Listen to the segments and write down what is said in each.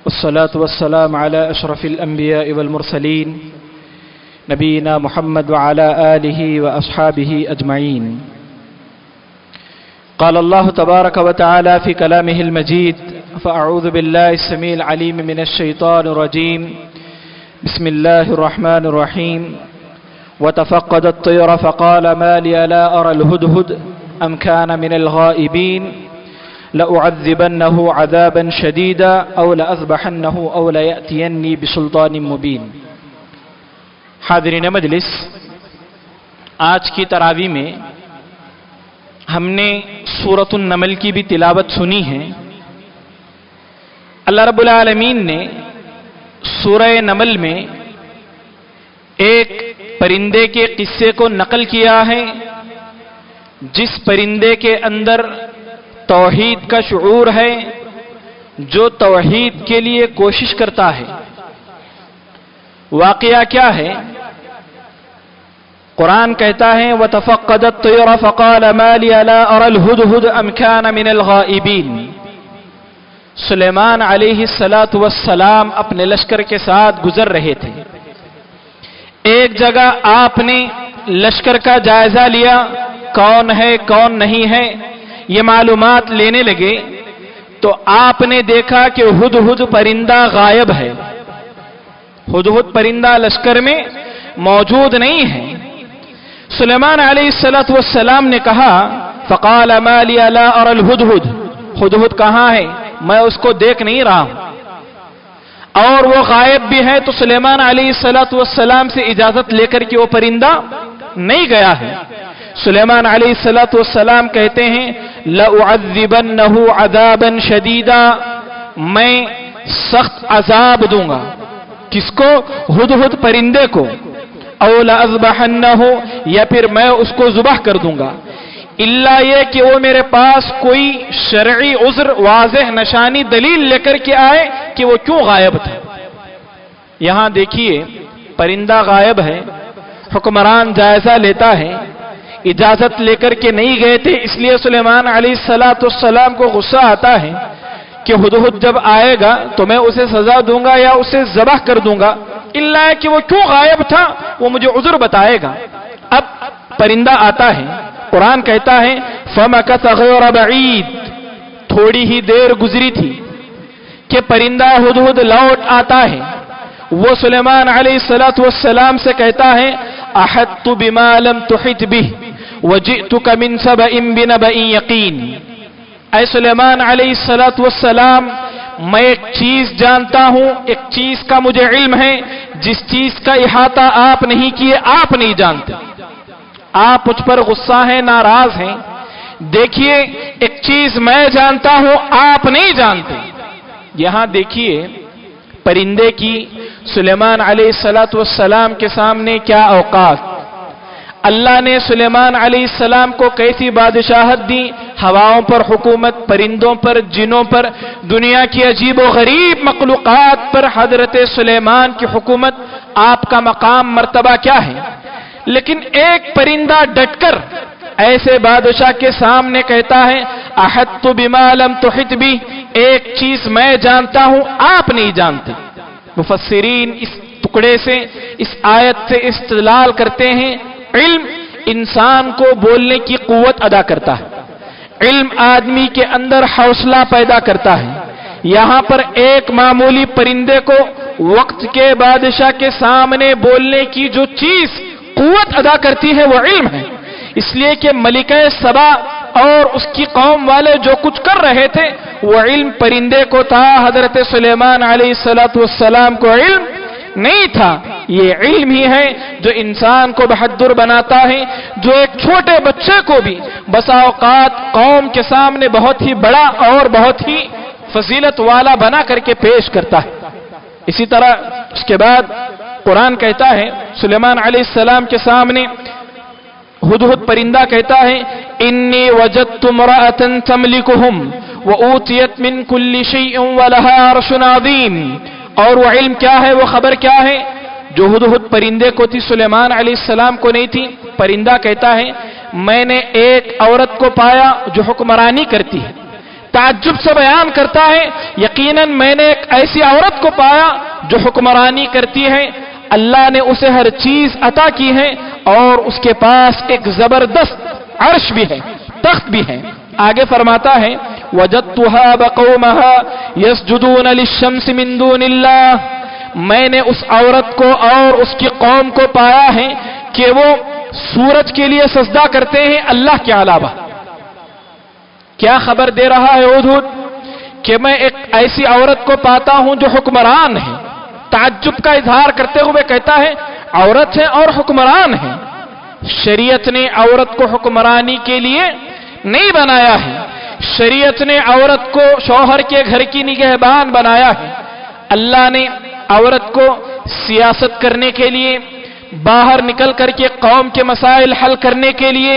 والصلاة والسلام على أشرف الأنبياء والمرسلين نبينا محمد وعلى آله وأصحابه أجمعين. قال الله تبارك وتعالى في كلامه المجيد: فأعوذ بالله السميع العليم من الشيطان الرجيم. بسم الله الرحمن الرحيم. وتفقد الطير فقال ما لي لا أرى الهدهد أم كان من الغائبين لأعذبنه عذابا شديدا أو لأذبحنه أو ليأتيني بسلطان مبين. حاضرین مجلس، آج کی تراویح میں ہم نے سورۃ النمل کی بھی تلاوت سنی ہے. اللہ رب العالمین نے سورہ نمل میں ایک پرندے کے قصے کو نقل کیا ہے جس پرندے کے اندر توحید کا شعور ہے، جو توحید کے لیے کوشش کرتا ہے. واقعہ کیا ہے؟ قرآن کہتا ہے وَتَفَقَّدَ الطِّيرَ فَقَالَ مَا لِيَ لَا أَرَى الْهُدْهُدَ أَمْ كَانَ مِنَ الْغَائِبِينَ. سلیمان علیہ السلام اپنے لشکر کے ساتھ گزر رہے تھے. ایک جگہ آپ نے لشکر کا جائزہ لیا، کون ہے کون نہیں ہے یہ معلومات لینے لگے تو آپ نے دیکھا کہ ہدہد پرندہ غائب ہے. ہدہد پرندہ لشکر میں موجود نہیں ہے. سلیمان علیہ السلام نے کہا فقال ما لی لا اری الہدہد، ہدہد کہاں ہے؟ میں اس کو دیکھ نہیں رہا ہوں اور وہ غائب بھی ہے. تو سلیمان علیہ السلام سے اجازت لے کر کے وہ پرندہ نہیں گیا ہے. سلیمان علیہ السلام کہتے ہیں لأعذبنہ عذابا شدیدا، میں سخت عذاب دوں گا. کس کو؟ ہدہد پرندے کو. او لأذبحنہ، یا پھر میں اس کو ذبح کر دوں گا، الا یہ کہ وہ میرے پاس کوئی شرعی عذر، واضح نشانی، دلیل لے کر کے آئے کہ وہ کیوں غائب تھا. یہاں دیکھیے پرندہ غائب ہے، حکمران جائزہ لیتا ہے، اجازت لے کر کے نہیں گئے تھے، اس لیے سلیمان علیہ السلام کو غصہ آتا ہے کہ ہدہد جب آئے گا تو میں اسے سزا دوں گا یا اسے ذبح کر دوں گا، اللہ کہ وہ کیوں غائب تھا وہ مجھے عذر بتائے گا. اب پرندہ آتا ہے، قرآن کہتا ہے فَمَكَثَ غَيْرَ بَعِيدٍ، تھوڑی ہی دیر گزری تھی کہ پرندہ ہدہد لوٹ آتا ہے. وہ سلیمان علیہ السلام سے کہتا ہے احطت بما لم تحط به وجئتك من سبأ بنبأ یقین. اے سلیمان علیہ السلام، میں ایک چیز جانتا ہوں، ایک چیز کا مجھے علم ہے جس چیز کا احاطہ آپ نہیں کیے، آپ نہیں جانتے. آپ مجھ پر غصہ ہیں، ناراض ہیں. دیکھیے ایک چیز میں جانتا ہوں آپ نہیں جانتے. یہاں دیکھیے پرندے کی سلیمان علیہ السلام کے سامنے کیا اوقات. اللہ نے سلیمان علیہ السلام کو کیسی بادشاہت دی، ہواؤں پر حکومت، پرندوں پر، جنوں پر، دنیا کی عجیب و غریب مخلوقات پر حضرت سلیمان کی حکومت. آپ کا مقام مرتبہ کیا ہے؟ لیکن ایک پرندہ ڈٹ کر ایسے بادشاہ کے سامنے کہتا ہے احطت بما لم تحط به، ایک چیز میں جانتا ہوں آپ نہیں جانتے. مفسرین اس ٹکڑے سے، اس آیت سے استدلال کرتے ہیں علم انسان کو بولنے کی قوت ادا کرتا ہے، علم آدمی کے اندر حوصلہ پیدا کرتا ہے. یہاں پر ایک معمولی پرندے کو وقت کے بادشاہ کے سامنے بولنے کی جو چیز قوت ادا کرتی ہے وہ علم ہے. اس لیے کہ ملکہ سبا اور اس کی قوم والے جو کچھ کر رہے تھے وہ علم پرندے کو تھا، حضرت سلیمان علیہ السلام کو علم نہیں تھا. یہ علم ہی ہے جو انسان کو بہادر بناتا ہے، جو ایک چھوٹے بچے کو بھی بسا اوقات قوم کے سامنے بہت ہی بڑا اور بہت ہی فضیلت والا بنا کر کے پیش کرتا ہے. اسی طرح اس کے بعد قرآن کہتا ہے سلیمان علیہ السلام کے سامنے ہدہد پرندہ کہتا ہے انی وجدت امرأة تملکہم وأوتیت من کل شیء ولہا عرش عظیم. اور وہ علم کیا ہے، وہ خبر کیا ہے جو ہدہد پرندے کو تھی، سلیمان علیہ السلام کو نہیں تھی. پرندہ کہتا ہے میں نے ایک عورت کو پایا جو حکمرانی کرتی ہے، تعجب سے بیان کرتا ہے یقیناً میں نے ایک ایسی عورت کو پایا جو حکمرانی کرتی ہے، اللہ نے اسے ہر چیز عطا کی ہے اور اس کے پاس ایک زبردست عرش بھی ہے، تخت بھی ہے۔ آگے فرماتا ہے وَجَدْتُهَا بَقَوْمَهَا يَسْجُدُونَ لِلشَّمْسِ مِن دُونِ اللَّهِ، میں نے اس عورت کو اور اس کی قوم کو پایا ہے کہ وہ سورج کے لیے سجدہ کرتے ہیں اللہ کے علاوہ۔ کیا خبر دے رہا ہے ہدہد کہ میں ایک ایسی عورت کو پاتا ہوں جو حکمران ہے۔ تعجب کا اظہار کرتے ہوئے کہتا ہے عورت ہے اور حکمران ہے۔ شریعت نے عورت کو حکمرانی کے لیے نہیں بنایا ہے، شریعت نے عورت کو شوہر کے گھر کی نگہبان بنایا ہے۔ اللہ نے عورت کو سیاست کرنے کے لیے، باہر نکل کر کے قوم کے مسائل حل کرنے کے لیے،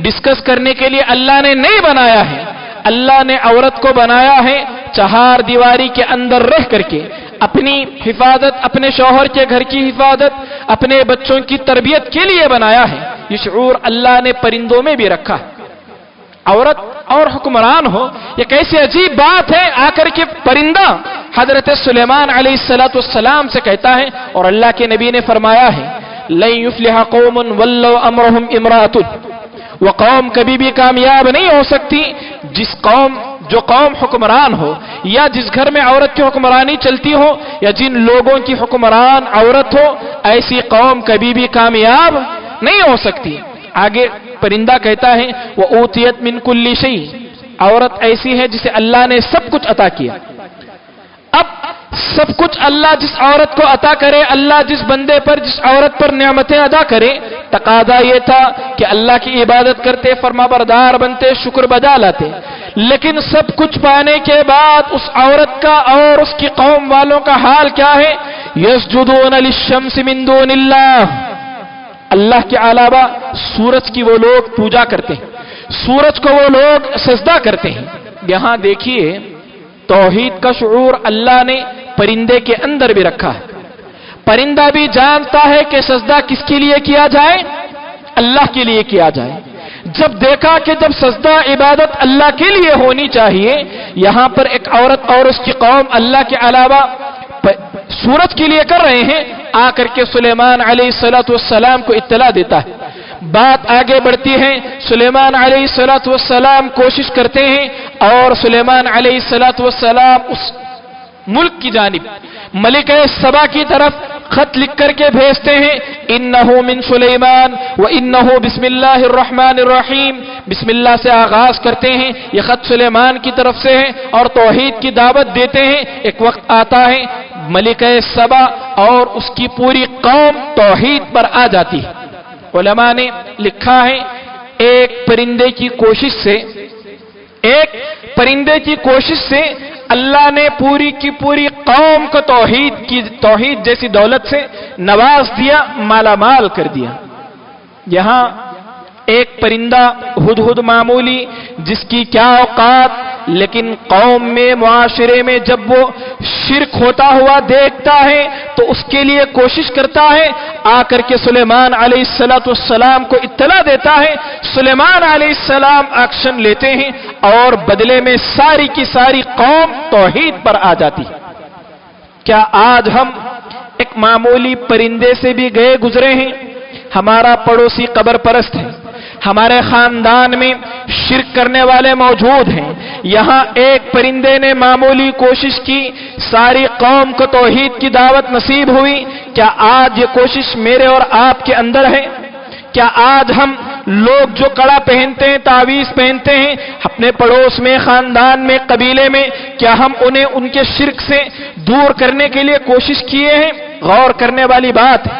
ڈسکس کرنے کے لیے اللہ نے نہیں بنایا ہے۔ اللہ نے عورت کو بنایا ہے چہار دیواری کے اندر رہ کر کے اپنی حفاظت، اپنے شوہر کے گھر کی حفاظت، اپنے بچوں کی تربیت کے لیے بنایا ہے۔ یہ شعور اللہ نے پرندوں میں بھی رکھا ہے۔ عورت اور حکمران ہو، یہ کیسی عجیب بات ہے۔ آ کر کے پرندہ حضرت سلیمان علیہ السلام سے کہتا ہے اور اللہ کے نبی نے فرمایا ہے لن یفلح قوم ولوا امرهم امرأۃ، وہ قوم کبھی بھی کامیاب نہیں ہو سکتی جو قوم حکمران ہو یا جس گھر میں عورت کی حکمرانی چلتی ہو یا جن لوگوں کی حکمران عورت ہو، ایسی قوم کبھی بھی کامیاب نہیں ہو سکتی۔ آگے پرندہ کہتا ہے وَأُوتِيَتْ مِن كُلِّ شَيْءٍ، عورت ایسی ہے جسے اللہ نے سب کچھ عطا کیا۔ اب سب کچھ اللہ جس عورت کو عطا کرے، اللہ جس بندے پر، جس عورت پر نعمتیں ادا کرے، تقاضا یہ تھا کہ اللہ کی عبادت کرتے، فرما بردار بنتے، شکر بجا لاتے۔ لیکن سب کچھ پانے کے بعد اس عورت کا اور اس کی قوم والوں کا حال کیا ہے؟ یسجدون للشمس من دون اللہ، اللہ کے علاوہ سورج کی وہ لوگ پوجا کرتے ہیں، سورج کو وہ لوگ سجدہ کرتے ہیں۔ یہاں دیکھیے توحید کا شعور اللہ نے پرندے کے اندر بھی رکھا ہے۔ پرندہ بھی جانتا ہے کہ سجدہ کس کے لیے کیا جائے؟ اللہ کے لیے کیا جائے۔ جب دیکھا کہ جب سجدہ عبادت اللہ کے لیے ہونی چاہیے، یہاں پر ایک عورت اور اس کی قوم اللہ کے علاوہ سورج کے لیے کر رہے ہیں، آ کر کے سلیمان علیہ السلام کو اطلاع دیتا ہے۔ بات آگے بڑھتی ہے، سلیمان علیہ السلام کوشش کرتے ہیں اور سلیمان علیہ السلام اس ملک کی جانب ملکہ سبا کی طرف خط لکھ کر کے بھیجتے ہیں انہو من سلیمان و انہو بسم اللہ الرحمن الرحیم، بسم اللہ سے آغاز کرتے ہیں، یہ خط سلیمان کی طرف سے ہے اور توحید کی دعوت دیتے ہیں۔ ایک وقت آتا ہے ملکہ سبا اور اس کی پوری قوم توحید پر آ جاتی ہے۔ علماء نے لکھا ہے ایک پرندے کی کوشش سے اللہ نے پوری کی پوری قوم کو توحید جیسی دولت سے نواز دیا، مالا مال کر دیا۔ یہاں ایک پرندہ ہدہد معمولی، جس کی کیا اوقات، لیکن قوم میں، معاشرے میں جب وہ شرک ہوتا ہوا دیکھتا ہے تو اس کے لیے کوشش کرتا ہے، آ کر کے سلیمان علیہ السلام کو اطلاع دیتا ہے۔ سلیمان علیہ السلام ایکشن لیتے ہیں اور بدلے میں ساری کی ساری قوم توحید پر آ جاتی ہے۔ کیا آج ہم ایک معمولی پرندے سے بھی گئے گزرے ہیں؟ ہمارا پڑوسی قبر پرست ہے، ہمارے خاندان میں شرک کرنے والے موجود ہیں، یہاں ایک پرندے نے معمولی کوشش کی، ساری قوم کو توحید کی دعوت نصیب ہوئی۔ کیا آج یہ کوشش میرے اور آپ کے اندر ہے؟ کیا آج ہم لوگ جو کڑا پہنتے ہیں، تعویذ پہنتے ہیں، اپنے پڑوس میں، خاندان میں، قبیلے میں، کیا ہم انہیں ان کے شرک سے دور کرنے کے لیے کوشش کیے ہیں؟ غور کرنے والی بات ہے،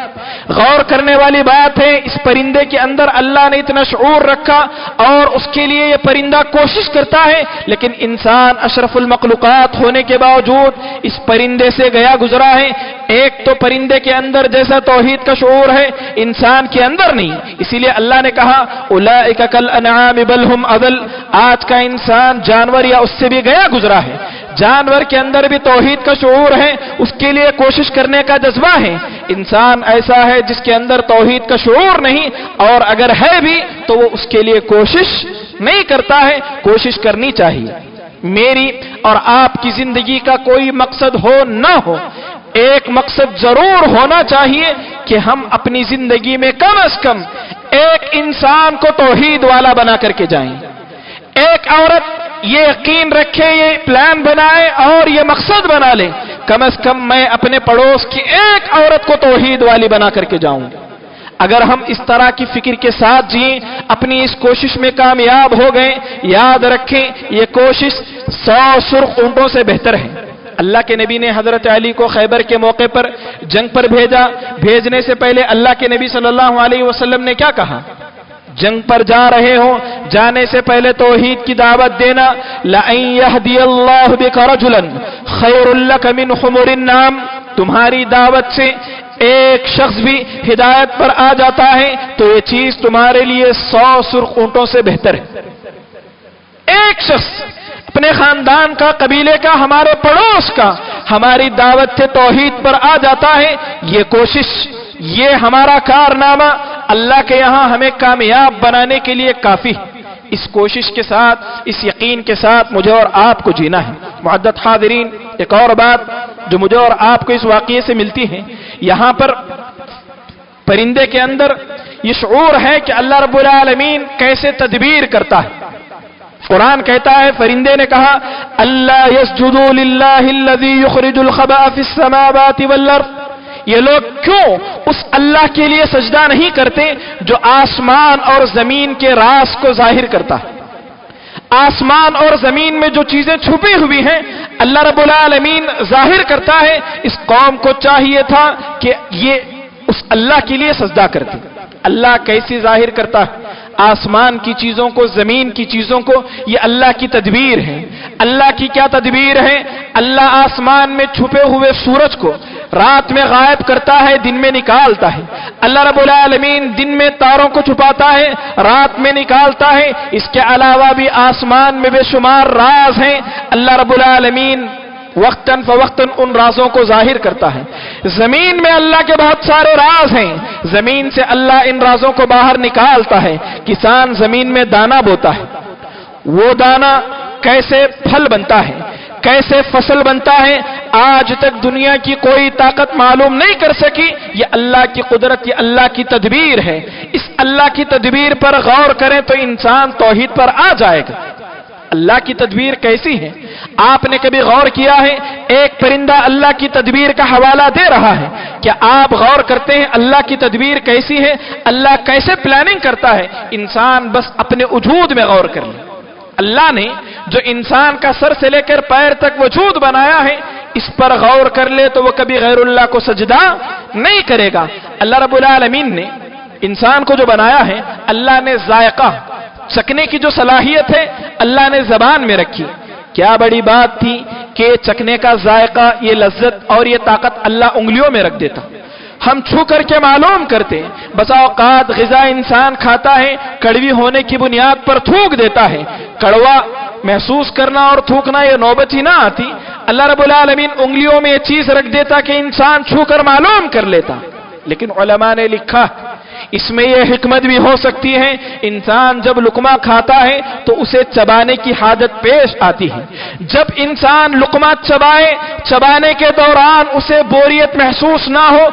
غور کرنے والی بات ہے۔ اس پرندے کے اندر اللہ نے اتنا شعور رکھا اور اس کے لیے یہ پرندہ کوشش کرتا ہے، لیکن انسان اشرف المخلوقات ہونے کے باوجود اس پرندے سے گیا گزرا ہے۔ ایک تو پرندے کے اندر جیسا توحید کا شعور ہے، انسان کے اندر نہیں، اسی لیے اللہ نے کہا اولئک کالانعام بل هم اضل، آج کا انسان جانور یا اس سے بھی گیا گزرا ہے۔ جانور کے اندر بھی توحید کا شعور ہے، اس کے لیے کوشش کرنے کا جذبہ ہے۔ انسان ایسا ہے جس کے اندر توحید کا شعور نہیں، اور اگر ہے بھی تو وہ اس کے لیے کوشش نہیں کرتا ہے۔ کوشش کرنی چاہیے۔ میری اور آپ کی زندگی کا کوئی مقصد ہو نہ ہو، ایک مقصد ضرور ہونا چاہیے کہ ہم اپنی زندگی میں کم از کم ایک انسان کو توحید والا بنا کر کے جائیں۔ ایک عورت یہ یقین رکھے، یہ پلان بنائے اور یہ مقصد بنا لے، کم از کم میں اپنے پڑوس کی ایک عورت کو توحید والی بنا کر کے جاؤں۔ اگر ہم اس طرح کی فکر کے ساتھ جئیں، اپنی اس کوشش میں کامیاب ہو گئے، یاد رکھیں یہ کوشش 100 سرخ اونٹوں سے بہتر ہے۔ اللہ کے نبی نے حضرت علی کو خیبر کے موقع پر جنگ پر بھیجا، بھیجنے سے پہلے اللہ کے نبی صلی اللہ علیہ وسلم نے کیا کہا؟ جنگ پر جا رہے ہو، جانے سے پہلے توحید کی دعوت دینا، لَأَن يَهْدِيَ اللَّهُ بِكَ رَجُلًا خَيْرٌ لَكَ مِنْ حُمُرِ النَّعَمِ، تمہاری دعوت سے ایک شخص بھی ہدایت پر آ جاتا ہے تو یہ چیز تمہارے لیے 100 سرخ اونٹوں سے بہتر ہے۔ ایک شخص اپنے خاندان کا، قبیلے کا، ہمارے پڑوس کا ہماری دعوت سے توحید پر آ جاتا ہے، یہ کوشش، یہ ہمارا کارنامہ اللہ کے یہاں ہمیں کامیاب بنانے کے لیے کافی۔ اس کوشش کے ساتھ، اس یقین کے ساتھ مجھے اور آپ کو جینا ہے۔ معزز حاضرین، ایک اور بات جو مجھے اور آپ کو اس واقعے سے ملتی ہے، یہاں پر پرندے کے اندر یہ شعور ہے کہ اللہ رب العالمین کیسے تدبیر کرتا ہے۔ قرآن کہتا ہے، فرندے نے کہا اللہ یسجدوا للہ الذی یخرج الخبأ فی السماوات والارض، یہ لوگ کیوں اس اللہ کے لیے سجدہ نہیں کرتے جو آسمان اور زمین کے راز کو ظاہر کرتا ہے؟ آسمان اور زمین میں جو چیزیں چھپی ہوئی ہیں اللہ رب العالمین ظاہر کرتا ہے۔ اس قوم کو چاہیے تھا کہ یہ اس اللہ کے لیے سجدہ کرتے۔ اللہ کیسے ظاہر کرتا ہے آسمان کی چیزوں کو، زمین کی چیزوں کو؟ یہ اللہ کی تدبیر ہے۔ اللہ کی کیا تدبیر ہے؟ اللہ آسمان میں چھپے ہوئے سورج کو رات میں غائب کرتا ہے، دن میں نکالتا ہے۔ اللہ رب العالمین دن میں تاروں کو چھپاتا ہے، رات میں نکالتا ہے۔ اس کے علاوہ بھی آسمان میں بے شمار راز ہیں، اللہ رب العالمین وقتاً فوقتاً ان رازوں کو ظاہر کرتا ہے۔ زمین میں اللہ کے بہت سارے راز ہیں، زمین سے اللہ ان رازوں کو باہر نکالتا ہے۔ کسان زمین میں دانا بوتا ہے، وہ دانا کیسے پھل بنتا ہے، کیسے فصل بنتا ہے، آج تک دنیا کی کوئی طاقت معلوم نہیں کر سکی۔ یہ اللہ کی قدرت، یہ اللہ کی تدبیر ہے۔ اس اللہ کی تدبیر پر غور کریں تو انسان توحید پر آ جائے گا۔ اللہ کی تدبیر کیسی ہے؟ آپ نے کبھی غور کیا ہے؟ ایک پرندہ اللہ کی تدبیر کا حوالہ دے رہا ہے، کیا آپ غور کرتے ہیں اللہ کی تدبیر کیسی ہے؟ اللہ کیسے پلاننگ کرتا ہے؟ انسان بس اپنے وجود میں غور کر لے۔ اللہ نے جو انسان کا سر سے لے کر پیر تک وجود بنایا ہے، اس پر غور کر لے تو وہ کبھی غیر اللہ کو سجدہ نہیں کرے گا۔ اللہ رب العالمین نے انسان کو جو بنایا ہے، اللہ نے ذائقہ چکھنے کی جو صلاحیت ہے اللہ نے زبان میں رکھی۔ کیا بڑی بات تھی کہ چکھنے کا ذائقہ، یہ لذت اور یہ طاقت اللہ انگلیوں میں رکھ دیتا، ہم چھو کر کے معلوم کرتے۔ بسا اوقات غذا انسان کھاتا ہے، کڑوی ہونے کی بنیاد پر تھوک دیتا ہے۔ کڑوا محسوس کرنا اور تھوکنا یہ نوبت ہی نہ آتی، اللہ رب العالمین انگلیوں میں یہ چیز رکھ دیتا کہ انسان چھو کر معلوم کر لیتا۔ لیکن علماء نے لکھا اس میں یہ حکمت بھی ہو سکتی ہے، انسان جب لقمہ کھاتا ہے تو اسے چبانے کی حاجت پیش آتی ہے۔ جب انسان لقمہ چبانے کے دوران اسے بوریت محسوس نہ ہو،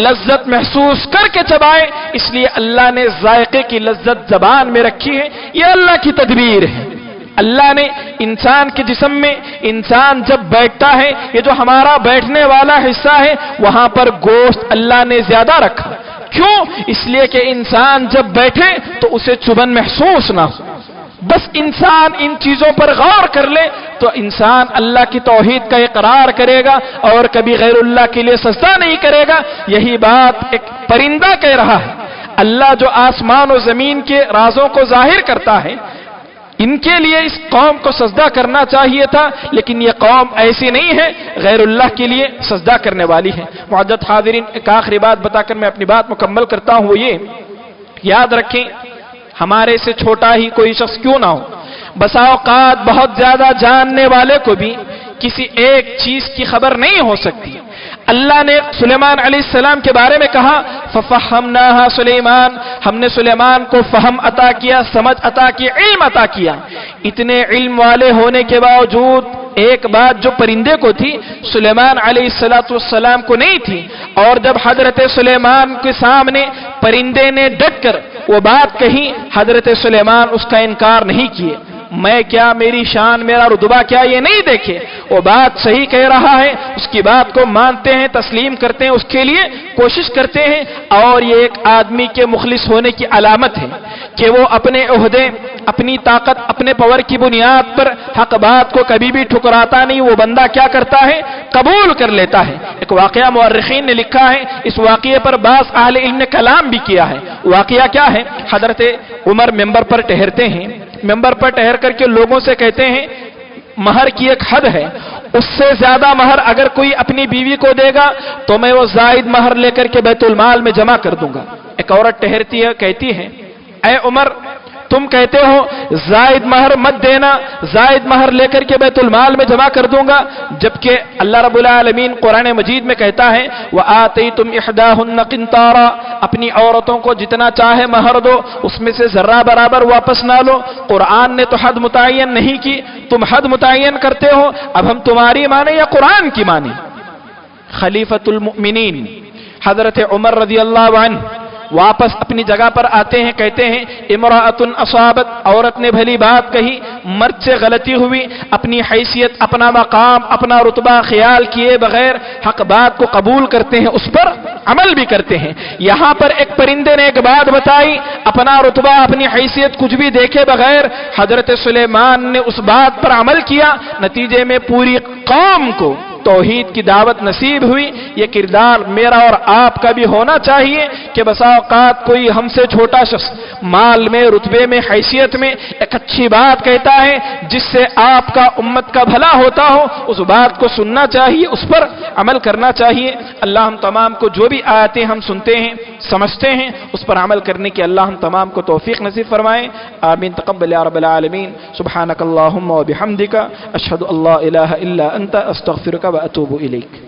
لذت محسوس کر کے چبائے، اس لیے اللہ نے ذائقے کی لذت زبان میں رکھی ہے۔ یہ اللہ کی تدبیر ہے۔ اللہ نے انسان کے جسم میں، انسان جب بیٹھتا ہے، یہ جو ہمارا بیٹھنے والا حصہ ہے، وہاں پر گوشت اللہ نے زیادہ رکھا۔ کیوں؟ اس لیے کہ انسان جب بیٹھے تو اسے چبھن محسوس نہ ہو۔ بس انسان ان چیزوں پر غور کر لے تو انسان اللہ کی توحید کا اقرار کرے گا اور کبھی غیر اللہ کے لیے سجدہ نہیں کرے گا۔ یہی بات ایک پرندہ کہہ رہا ہے۔ اللہ جو آسمان و زمین کے رازوں کو ظاہر کرتا ہے، ان کے لیے اس قوم کو سجدہ کرنا چاہیے تھا، لیکن یہ قوم ایسی نہیں ہے، غیر اللہ کے لیے سجدہ کرنے والی ہے۔ معزز حاضرین، ایک آخری بات بتا کر میں اپنی بات مکمل کرتا ہوں، وہ یہ یاد رکھیں ہمارے سے چھوٹا ہی کوئی شخص کیوں نہ ہو، بسا اوقات بہت زیادہ جاننے والے کو بھی کسی ایک چیز کی خبر نہیں ہو سکتی۔ اللہ نے سلیمان علیہ السلام کے بارے میں کہا فَفَحَّمْنَاهَا سلیمان، ہم نے سلیمان کو فہم عطا کیا، سمجھ عطا کی، علم عطا کیا۔ اتنے علم والے ہونے کے باوجود ایک بات جو پرندے کو تھی سلیمان علیہ السلام کو نہیں تھی، اور جب حضرت سلیمان کے سامنے پرندے نے ڈٹ کر وہ بات کہی، حضرت سلیمان اس کا انکار نہیں کیے۔ میں کیا، میری شان، میرا رتبہ کیا، یہ نہیں دیکھے، وہ بات صحیح کہہ رہا ہے، اس کی بات کو مانتے ہیں، تسلیم کرتے ہیں، اس کے لیے کوشش کرتے ہیں۔ اور یہ ایک آدمی کے مخلص ہونے کی علامت ہے کہ وہ اپنے عہدے، اپنی طاقت، اپنے پاور کی بنیاد پر حق بات کو کبھی بھی ٹھکراتا نہیں۔ وہ بندہ کیا کرتا ہے؟ قبول کر لیتا ہے۔ ایک واقعہ مورخین نے لکھا ہے، اس واقعے پر بعض اہل علم نے کلام بھی کیا ہے۔ واقعہ کیا ہے؟ حضرت عمر ممبر پر ٹہرتے ہیں، ممبر پر ٹہر کر کے لوگوں سے کہتے ہیں مہر کی ایک حد ہے، اس سے زیادہ مہر اگر کوئی اپنی بیوی کو دے گا تو میں وہ زائد مہر لے کر کے بیت المال میں جمع کر دوں گا۔ ایک عورت ٹہرتی ہے، کہتی ہے اے عمر، تم کہتے ہو زائد مہر مت دینا، زائد مہر لے کر کے بیت المال میں جمع کر دوں گا، جبکہ اللہ رب العالمین قرآن مجید میں کہتا ہے وَآتَيْتُمْ إِحْدَاهُنَّ قِنْطَارًا، اپنی عورتوں کو جتنا چاہے مہر دو، اس میں سے ذرہ برابر واپس نہ لو۔ قرآن نے تو حد متعین نہیں کی، تم حد متعین کرتے ہو، اب ہم تمہاری مانیں یا قرآن کی مانیں؟ خلیفۃ المؤمنین حضرت عمر رضی اللہ عنہ واپس اپنی جگہ پر آتے ہیں، کہتے ہیں امرأۃ اصابت، عورت نے بھلی بات کہی، مرد سے غلطی ہوئی، اپنی حیثیت، اپنا مقام، اپنا رتبہ خیال کیے بغیر حق بات کو قبول کرتے ہیں، اس پر عمل بھی کرتے ہیں۔ یہاں پر ایک پرندے نے ایک بات بتائی، اپنا رتبہ، اپنی حیثیت کچھ بھی دیکھے بغیر حضرت سلیمان نے اس بات پر عمل کیا، نتیجے میں پوری قوم کو توحید کی دعوت نصیب ہوئی۔ یہ کردار میرا اور آپ کا بھی ہونا چاہیے کہ بسا اوقات کوئی ہم سے چھوٹا شخص مال میں، رتبے میں، حیثیت میں ایک اچھی بات کہتا ہے جس سے آپ کا، امت کا بھلا ہوتا ہو، اس بات کو سننا چاہیے، اس پر عمل کرنا چاہیے۔ اللہ ہم تمام کو جو بھی آیتیں ہم سنتے ہیں، سمجھتے ہیں، اس پر عمل کرنے کی اللہ ہم تمام کو توفیق نصیب فرمائے۔ آمین تقبل یا رب العالمین۔ سبحانک اللہم و بحمدک، اشہد ان لا الہ الا انت، استغفرک واتوب الیک۔